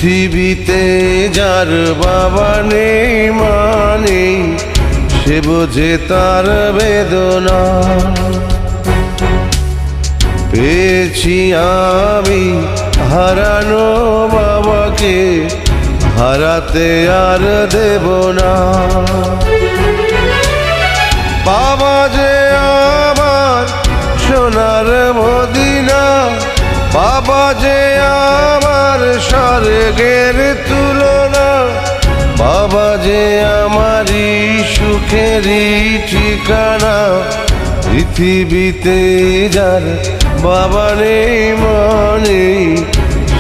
পৃথিবীতে যার বাবা নেই মানে সে বোঝে তার বেদনা। পেয়েছি আমি হারানো বাবাকে, হারাতে আর দেব না। বাবা যে আমার সোনার মদিনা, বাবা যে আমার স্বর্গের তুলনা, বাবা যে আমারই সুখেরই ঠিকানা। পৃথিবীতে যার বাবা নেই মানে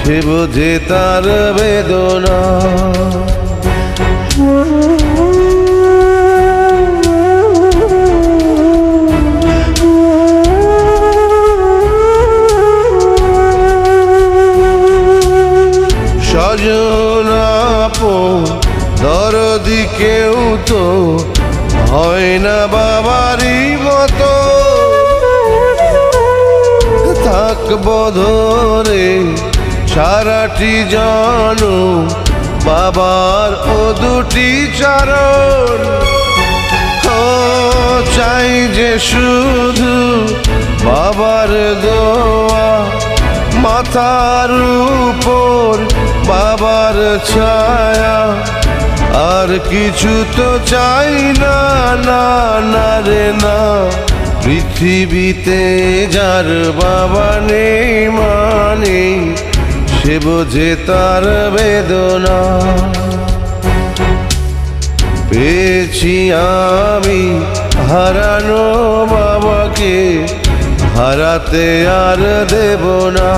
সে বোঝে তার বেদনা। স্বজন আপন দরদি কেউ তো হয় না বাবারই মতো। থাকবো ধরে সারাটি জনম বাবার ও দুটি চরণ। চাই যে শুধু বাবার দোয়া, মাথার উপর বাবার ছায়া। আর কিছু তো চাই না, না না রে না। পৃথিবীতে যার বাবা নেই মানে সে বোঝে তার বেদনা। পেয়েছি আমি হারানো বাবাকে, হারাতে আর দেব না।